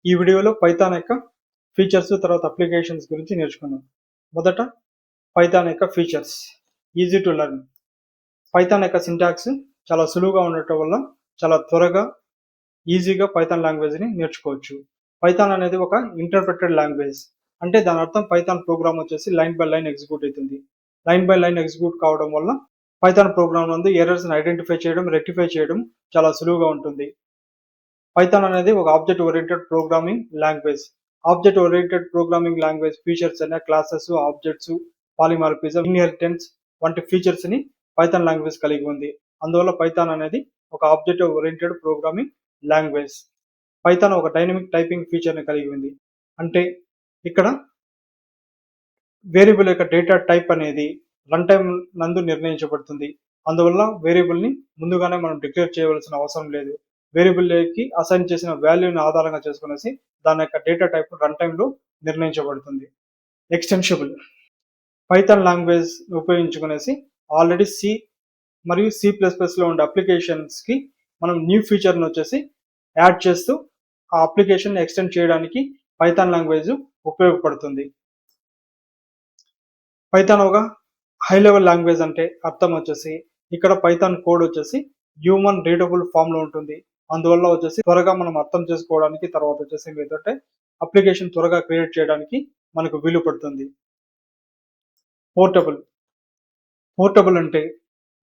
ఈ వీడియోలో పైథాన్ యొక్క ఫీచర్స్ తర్వాత అప్లికేషన్స్ గురించి నేర్చుకుందాం. మొదట పైథాన్ యొక్క features. Easy to learn. Python యొక్క సింటాక్స్ చాలా సులువుగా ఉండటం వల్ల చాలా త్వరగా ఈజీగా పైథాన్ లాంగ్వేజ్ని నేర్చుకోవచ్చు. పైథాన్ అనేది ఒక ఇంటర్ప్రెటెడ్ లాంగ్వేజ్. అంటే దాని అర్థం పైథాన్ ప్రోగ్రామ్ వచ్చేసి లైన్ బై లైన్ ఎగ్జిక్యూట్ అవుతుంది. లైన్ బై లైన్ ఎగ్జిక్యూట్ కావడం వల్ల పైథాన్ ప్రోగ్రామ్ నందు ఎర్రర్స్ని ఐడెంటిఫై చేయడం, రెక్టిఫై చేయడం చాలా సులువుగా ఉంటుంది. పైథాన్ అనేది ఒక object oriented programming language. Object oriented programming language features అయిన క్లాసెస్, ఆబ్జెక్ట్స్, పాలిమార్ఫిజం, ఇన్హెరిటెన్స్ వంటి ఫీచర్స్ ని పైథాన్ లాంగ్వేజ్ కలిగి ఉంది. అందువల్ల పైథాన్ అనేది ఒక object oriented programming language. Python ఒక డైనమిక్ టైపింగ్ ఫీచర్ ని కలిగి ఉంది. అంటే ఇక్కడ వేరియబుల్ యొక్క డేటా టైప్ అనేది రన్ టైం నందు నిర్ణయించబడుతుంది. అందువల్ల వేరియబుల్ ని ముందుగానే మనం డిక్లేర్ చేయవలసిన అవసరం లేదు. వేరియబుల్కి అసైన్ చేసిన వాల్యూని ఆధారంగా చేసుకునేసి దాని యొక్క డేటా టైప్ రన్ టైంలో నిర్ణయించబడుతుంది. ఎక్స్టెన్షిబుల్. పైథాన్ లాంగ్వేజ్ ఉపయోగించుకునేసి ఆల్రెడీ సి మరియు C++లో ఉండే అప్లికేషన్స్కి మనం న్యూ ఫీచర్ని వచ్చేసి యాడ్ చేస్తూ ఆ అప్లికేషన్ ఎక్స్టెండ్ చేయడానికి పైథాన్ లాంగ్వేజ్ ఉపయోగపడుతుంది. పైథాన్ ఒక హై లెవెల్ లాంగ్వేజ్ అంటే అర్థం వచ్చేసి ఇక్కడ పైథాన్ కోడ్ వచ్చేసి హ్యూమన్ రీడబుల్ ఫామ్ లో ఉంటుంది. అందువల్ల వచ్చేసి త్వరగా మనం అర్థం చేసుకోవడానికి, తర్వాత వచ్చేసి ఏంటంటే అప్లికేషన్ త్వరగా క్రియేట్ చేయడానికి మనకు వీలు పడుతుంది. పోర్టబుల్. పోర్టబుల్ అంటే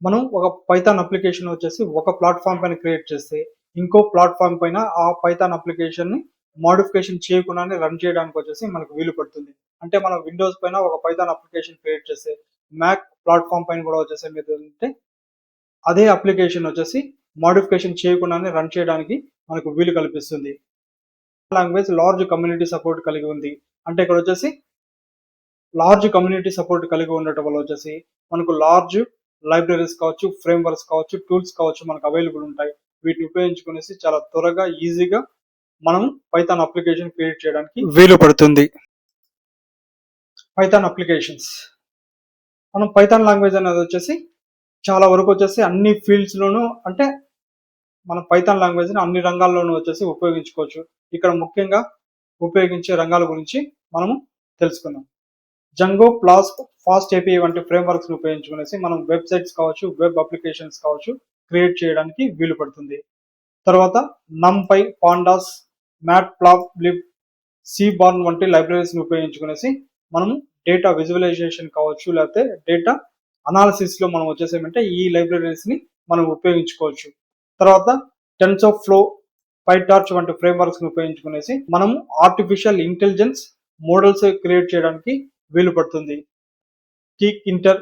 మనం ఒక పైథాన్ అప్లికేషన్ వచ్చేసి ఒక ప్లాట్ఫామ్ పైన క్రియేట్ చేస్తే ఇంకో ప్లాట్ఫామ్ పైన ఆ పైథాన్ అప్లికేషన్ ని మోడిఫికేషన్ చేయకుండానే రన్ చేయడానికి వచ్చేసి మనకు వీలు పడుతుంది. అంటే మనం విండోస్ పైన ఒక పైథాన్ అప్లికేషన్ క్రియేట్ చేస్తే మ్యాక్ ప్లాట్ఫామ్ పైన కూడా వచ్చేసి ఏంటంటే అదే అప్లికేషన్ వచ్చేసి మోడిఫికేషన్ చేయకుండానే రన్ చేయడానికి మనకు వీలు కల్పిస్తుంది. లాంగ్వేజ్ లార్జ్ కమ్యూనిటీ సపోర్ట్ కలిగి ఉంది. అంటే ఇక్కడ వచ్చేసి లార్జ్ కమ్యూనిటీ సపోర్ట్ కలిగి ఉండటం వల్ల వచ్చేసి మనకు లార్జ్ లైబ్రరీస్ కావచ్చు, ఫ్రేమ్వర్క్స్ కావచ్చు, టూల్స్ కావచ్చు మనకు అవైలబుల్ ఉంటాయి. వీటిని ఉపయోగించుకునేసి చాలా త్వరగా ఈజీగా మనం పైథాన్ అప్లికేషన్ క్రియేట్ చేయడానికి వీలు పడుతుంది. Python applications. మనం పైథాన్ లాంగ్వేజ్ అనేది వచ్చేసి చాలా వరకు వచ్చేసి అన్ని ఫీల్డ్స్ లోనూ, అంటే మన పైథాన్ లాంగ్వేజ్ ని అన్ని రంగాల్లోనూ వచ్చేసి ఉపయోగించుకోవచ్చు. ఇక్కడ ముఖ్యంగా ఉపయోగించే రంగాల గురించి మనము తెలుసుకుందాం. జంగో, ఫ్లాస్క్, ఫాస్ట్ ఏపీఐ వంటి ఫ్రేమ్వర్క్స్ ని ఉపయోగించుకునేసి మనం వెబ్సైట్స్ కావచ్చు, వెబ్ అప్లికేషన్స్ కావచ్చు క్రియేట్ చేయడానికి వీలు పడుతుంది. తర్వాత నంపై, పాండాస్, మ్యాట్ప్లాబ్లిబ్, సీబార్న్ వంటి లైబ్రరీస్ ని ఉపయోగించుకునేసి మనము డేటా విజువలైజేషన్ కావచ్చు, లేకపోతే డేటా అనాలిసిస్ లో మనం వచ్చేసి ఏమంటే ఈ లైబ్రరీస్ ని మనం ఉపయోగించుకోవచ్చు. తర్వాత టెన్సర్ఫ్లో, పైటార్చ్ వంటి ఫ్రేమ్వర్క్స్ ని ఉపయోగించుకునేసి మనం ఆర్టిఫిషియల్ ఇంటెలిజెన్స్ మోడల్స్ క్రియేట్ చేయడానికి వీలు పడుతుంది. కీక్ ఇంటర్,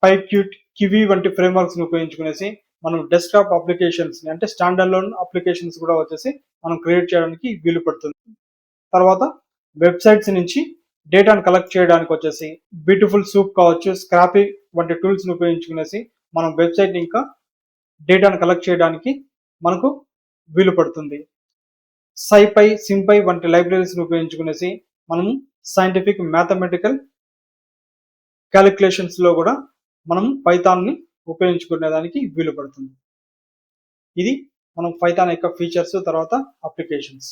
పైక్యూట్, కివి వంటి ఫ్రేమ్వర్క్స్ ని ఉపయోగించుకునేసి మనం డెస్క్టాప్ అప్లికేషన్స్ అంటే స్టాండర్డ్ లోన్ అప్లికేషన్స్ కూడా వచ్చేసి మనం క్రియేట్ చేయడానికి వీలు పడుతుంది. తర్వాత వెబ్సైట్స్ నుంచి డేటాను కలెక్ట్ చేయడానికి వచ్చేసి బ్యూటిఫుల్ సూప్ కావచ్చు, స్క్రాపీ వంటి టూల్స్ ని ఉపయోగించుకునేసి మనం వెబ్సైట్ ఇంకా డేటాను కలెక్ట్ చేయడానికి మనకు వీలు పడుతుంది. సైపై, సింపై వంటి లైబ్రరీస్ ని ఉపయోగించుకునేసి మనము సైంటిఫిక్, మ్యాథమెటికల్ క్యాలిక్యులేషన్స్ లో కూడా మనం పైథాన్ ని ఉపయోగించుకునే దానికి వీలు పడుతుంది. ఇది మనం పైథాన్ యొక్క ఫీచర్స్ తర్వాత అప్లికేషన్స్.